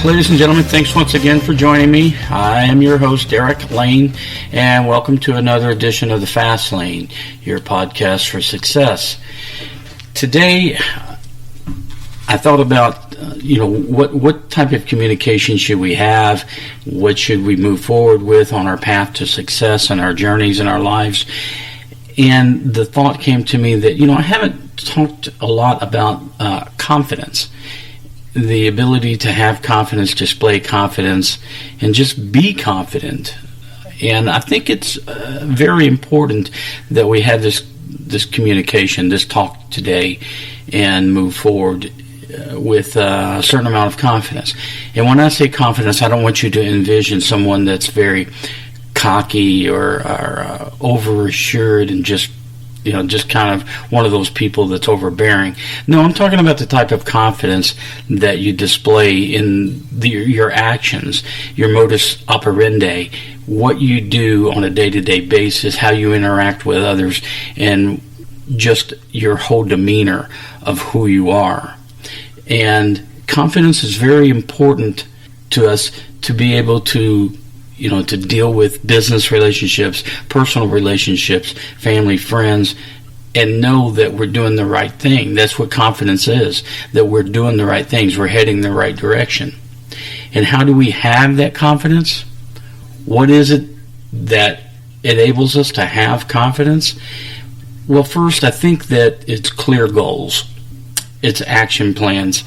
Ladies and gentlemen, thanks once again for joining me. I am your host, Derek Lane, and welcome to another edition of the Fast Lane, your podcast for success. Today, I thought about, what type of communication should we have? What should we move forward with on our path to success and our journeys in our lives? And the thought came to me that, I haven't talked a lot about confidence. The ability to have confidence, display confidence, and just be confident. And I think it's very important that we have this communication, this talk today, and move forward with a certain amount of confidence. And when I say confidence, I don't want you to envision someone that's very cocky or overassured and just kind of one of those people that's overbearing. No, I'm talking about the type of confidence that you display in your actions, your modus operandi, what you do on a day-to-day basis, how you interact with others, and just your whole demeanor of who you are. And confidence is very important to us to be able to to deal with business relationships, personal relationships, family, friends, and know that we're doing the right thing. That's what confidence is, that we're doing the right things, we're heading the right direction. And how do we have that confidence? What is it that enables us to have confidence? Well, first, I think that it's clear goals. It's action plans.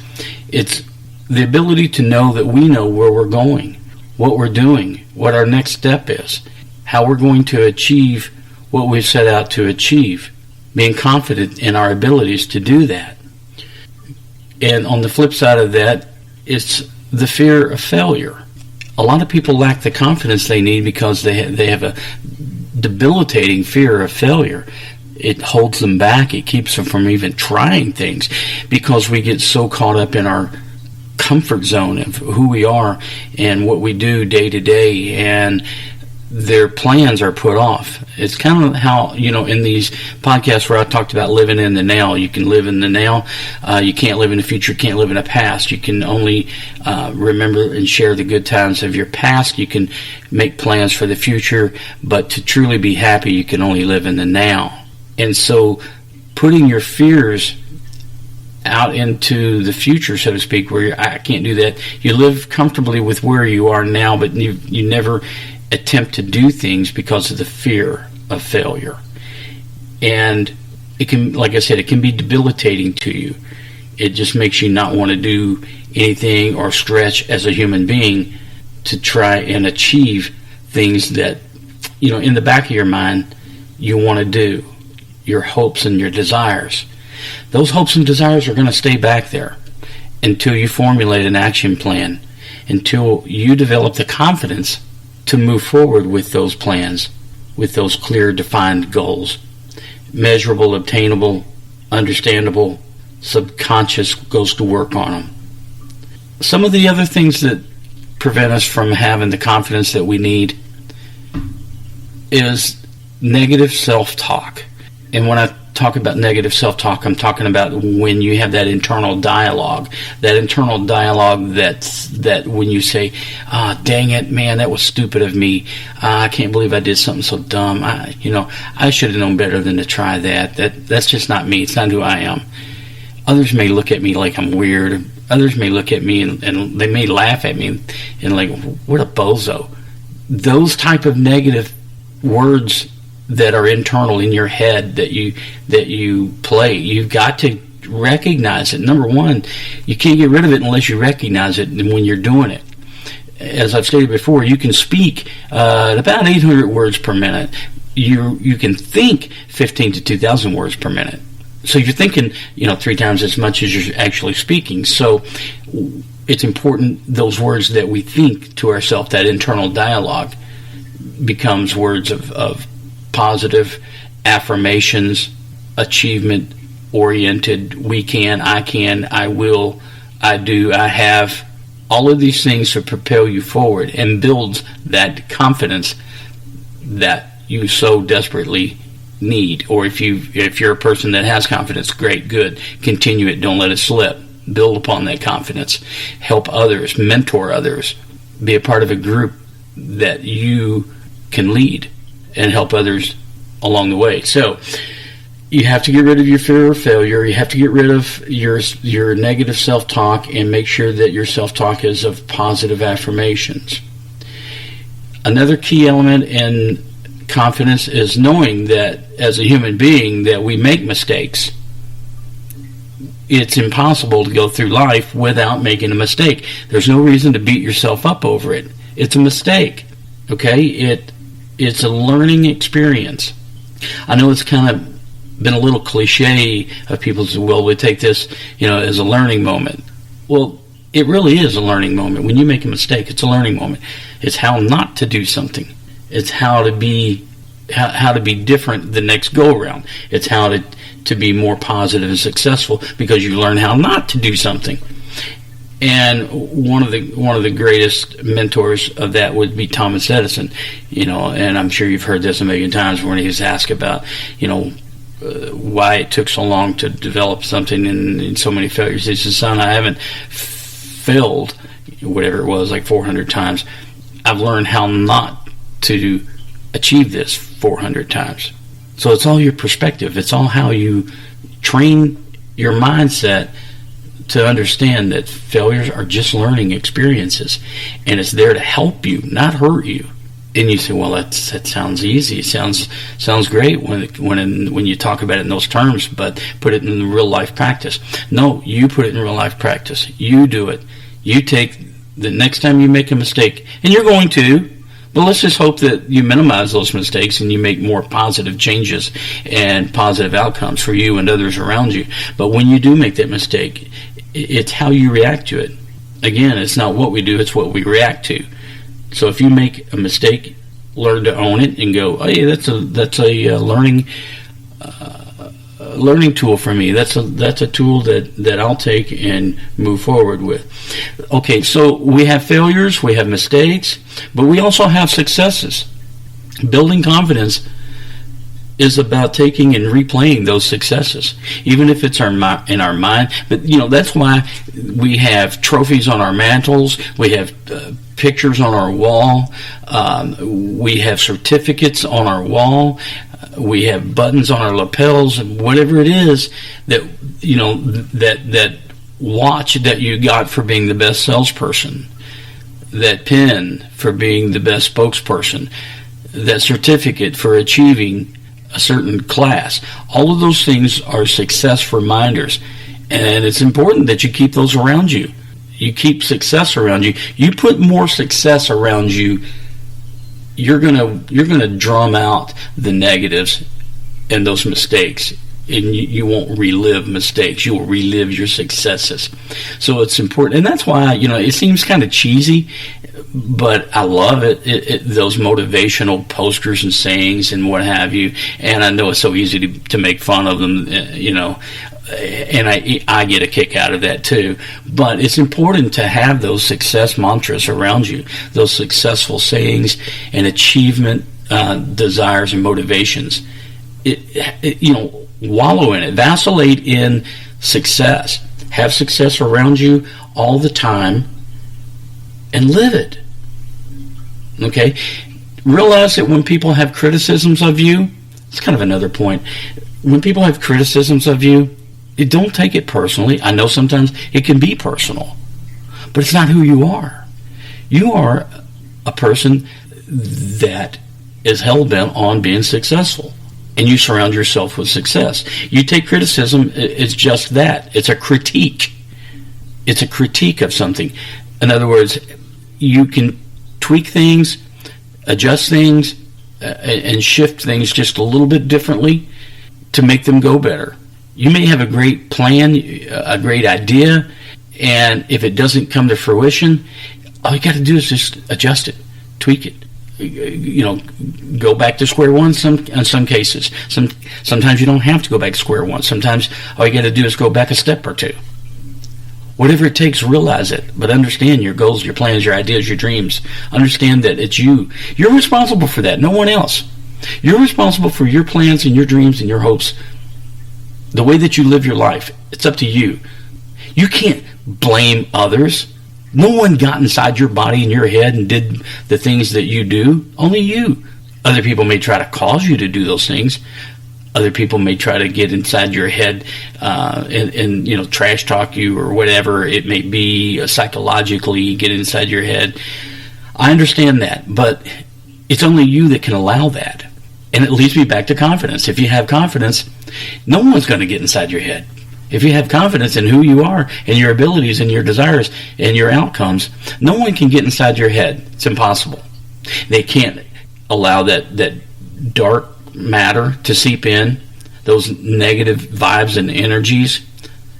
It's the ability to know that we know where we're going, what we're doing, what our next step is, how we're going to achieve what we've set out to achieve, being confident in our abilities to do that. And on the flip side of that, it's the fear of failure. A lot of people lack the confidence they need because they have a debilitating fear of failure. It holds them back. It keeps them from even trying things because we get so caught up in our comfort zone of who we are and what we do day to day, and their plans are put off. It's kind of how, in these podcasts where I talked about living in the now, you can live in the now, you can't live in the future, can't live in the past. You can only remember and share the good times of your past. You can make plans for the future, but to truly be happy, you can only live in the now. And so putting your fears out into the future, so to speak, where I can't do that. You live comfortably with where you are now, but you never attempt to do things because of the fear of failure. And it can, like I said, it can be debilitating to you. It just makes you not want to do anything or stretch as a human being to try and achieve things that, in the back of your mind, you want to do, your hopes and your desires. Those hopes and desires are going to stay back there until you formulate an action plan, until you develop the confidence to move forward with those plans, with those clear, defined goals. Measurable, obtainable, understandable, subconscious goes to work on them. Some of the other things that prevent us from having the confidence that we need is negative self-talk. And when I talk about negative self-talk, I'm talking about when you have that internal dialogue that when you say, dang it, man, that was stupid of me. I can't believe I did something so dumb. I should have known better than to try that. That's just not me. It's not who I am. Others may look at me like I'm weird. Others may look at me and they may laugh at me and like, what a bozo. Those type of negative words that are internal in your head that you play, you've got to recognize it. Number one, you can't get rid of it unless you recognize it when you're doing it. As I've stated before, you can speak at about 800 words per minute. You can think 15 to 2,000 words per minute. So you're thinking, 3 times as much as you're actually speaking. So it's important those words that we think to ourselves, that internal dialogue, becomes words of positive affirmations, achievement-oriented, we can, I will, I do, I have. All of these things to propel you forward and builds that confidence that you so desperately need. Or if you're a person that has confidence, great, good, continue it, don't let it slip. build upon that confidence, help others, mentor others, be a part of a group that you can lead and help others along the way. So you have to get rid of your fear of failure. You have to get rid of your negative self-talk and make sure that your self-talk is of positive affirmations. Another key element in confidence is knowing that as a human being that we make mistakes. It's impossible to go through life without making a mistake. There's no reason to beat yourself up over it. It's a mistake. Okay? It's a learning experience. I know it's kind of been a little cliche of people say, well, we take this, as a learning moment. Well, it really is a learning moment. When you make a mistake, it's a learning moment. It's how not to do something. It's how to be different the next go around. It's how to be more positive and successful because you learn how not to do something. And one of the greatest mentors of that would be Thomas Edison. And I'm sure you've heard this a million times when he was asked about, why it took so long to develop something and so many failures. He said, son, I haven't failed, whatever it was, like 400 times. I've learned how not to achieve this 400 times. So it's all your perspective. It's all how you train your mindset to understand that failures are just learning experiences, and it's there to help you, not hurt you. And you say, well, that sounds easy. It sounds great when you talk about it in those terms, but put it in real life practice. No, you put it in real life practice. You do it. You take the next time you make a mistake, and you're going to, but let's just hope that you minimize those mistakes and you make more positive changes and positive outcomes for you and others around you. But when you do make that mistake, it's how you react to it. Again, it's not what we do, it's what we react to. So if you make a mistake, learn to own it and go, oh yeah, that's a learning tool for me. That's a tool that I'll take and move forward with. Okay, so we have failures, we have mistakes, but we also have successes. Building confidence is about taking and replaying those successes, even if it's in our mind. But that's why we have trophies on our mantles. We have pictures on our wall. We have certificates on our wall. We have buttons on our lapels, and whatever it is that that watch that you got for being the best salesperson, that pin for being the best spokesperson, that certificate for achieving a certain class. All of those things are success reminders, and it's important that you keep those around you. You keep success around you. You put more success around you, you're gonna drum out the negatives and those mistakes, and you won't relive mistakes. You will relive your successes. So it's important, and that's why it seems kind of cheesy, but I love it. Those motivational posters and sayings and what have you. And I know it's so easy to make fun of them, and I get a kick out of that too. But it's important to have those success mantras around you, those successful sayings and achievement desires and motivations. Wallow in it, vacillate in success, have success around you all the time, and live it. Okay? Realize that when people have criticisms of you, it's kind of another point. When people have criticisms of you, don't take it personally. I know sometimes it can be personal, but it's not who you are. You are a person that is hell-bent on being successful, and you surround yourself with success. You take criticism, it's just that. It's a critique. It's a critique of something. In other words, you can tweak things, adjust things, and shift things just a little bit differently to make them go better. You may have a great plan, a great idea, and if it doesn't come to fruition, all you got to do is just adjust it, tweak it. Go back to square one in some cases. Sometimes you don't have to go back to square one. Sometimes all you got to do is go back a step or two. Whatever it takes, realize it, but understand your goals, your plans, your ideas, your dreams. Understand that it's you. You're responsible for that, no one else. You're responsible for your plans and your dreams and your hopes. The way that you live your life, it's up to you. You can't blame others. No one got inside your body and your head and did the things that you do. Only you. Other people may try to cause you to do those things. Other people may try to get inside your head and trash talk you or whatever it may be, psychologically get inside your head. I understand that, but it's only you that can allow that. And it leads me back to confidence. If you have confidence, no one's going to get inside your head. If you have confidence in who you are and your abilities and your desires and your outcomes, no one can get inside your head. It's impossible. They can't allow that dark matter to seep in, those negative vibes and energies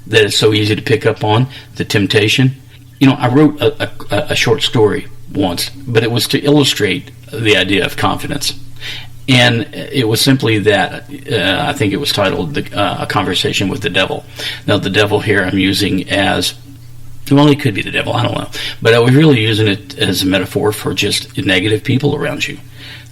that it's so easy to pick up on, the temptation. I wrote a short story once, but it was to illustrate the idea of confidence. And it was simply that, I think it was titled A Conversation with the Devil. Now, the devil here I'm using as, well, it could be the devil, I don't know. But I was really using it as a metaphor for just negative people around you,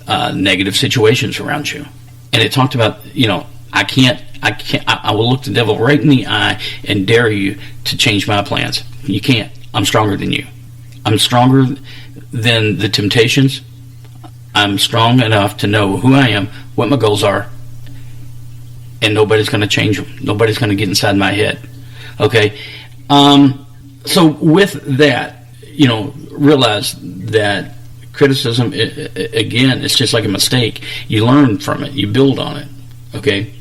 negative situations around you. And it talked about, I will look the devil right in the eye and dare you to change my plans. You can't. I'm stronger than you. I'm stronger than the temptations. I'm strong enough to know who I am, what my goals are, and nobody's going to change them. Nobody's going to get inside my head. Okay? So with that, realize that criticism, again, it's just like a mistake. You learn from it. You build on it. Okay?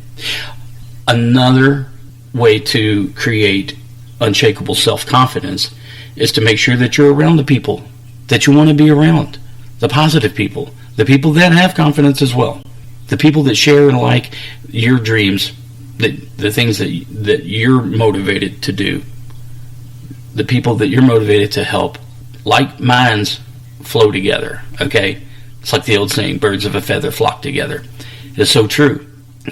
Another way to create unshakable self-confidence is to make sure that you're around the people that you want to be around. The positive people. The people that have confidence as well. The people that share and like your dreams, the things that you're motivated to do. The people that you're motivated to help. Like minds flow together, okay? It's like the old saying, birds of a feather flock together. It's so true.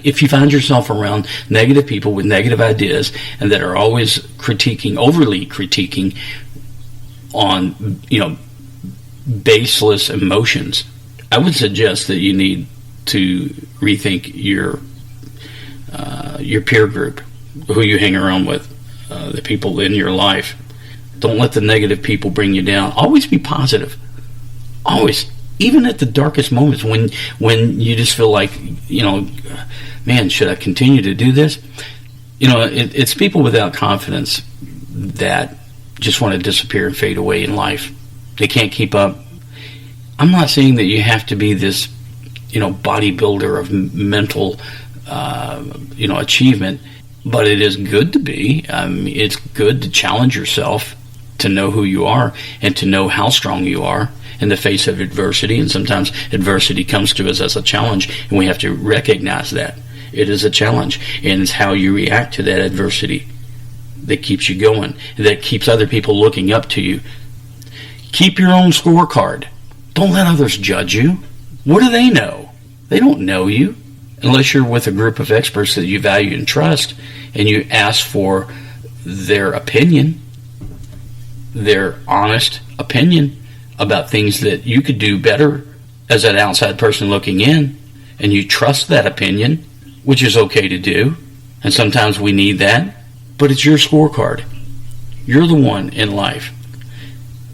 If you find yourself around negative people with negative ideas and that are always overly critiquing on, baseless emotions, I would suggest that you need to rethink your peer group, who you hang around with, the people in your life. Don't let the negative people bring you down. Always be positive. Always. Even at the darkest moments when you just feel like, man, should I continue to do this? It's people without confidence that just want to disappear and fade away in life. They can't keep up. I'm not saying that you have to be this, bodybuilder of mental, achievement, but it is good to be. It's good to challenge yourself, to know who you are and to know how strong you are in the face of adversity. And sometimes adversity comes to us as a challenge, and we have to recognize that. It is a challenge, and it's how you react to that adversity that keeps you going, that keeps other people looking up to you. Keep your own scorecard. Don't let others judge you. What do they know? They don't know you. Unless you're with a group of experts that you value and trust, and you ask for their opinion, their honest opinion about things that you could do better as an outside person looking in, and you trust that opinion, which is okay to do, and sometimes we need that, but it's your scorecard. You're the one in life.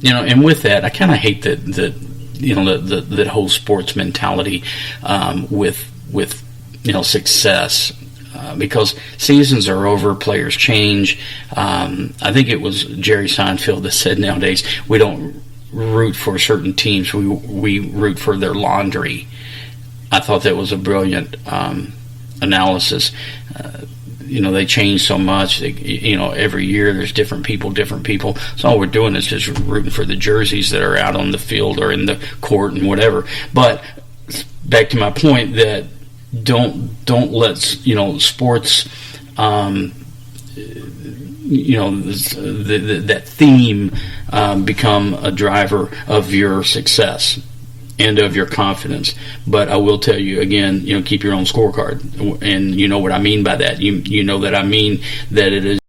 And with that, I kind of hate that whole sports mentality with success, because seasons are over, players change. I think it was Jerry Seinfeld that said nowadays we don't root for certain teams, we root for their laundry. I thought that was a brilliant analysis. They change so much. Every year there's different people. So all we're doing is just rooting for the jerseys that are out on the field or in the court and whatever. But back to my point that don't let sports that theme become a driver of your success and of your confidence. But I will tell you again, keep your own scorecard, and you know what I mean by that. You know that I mean that it is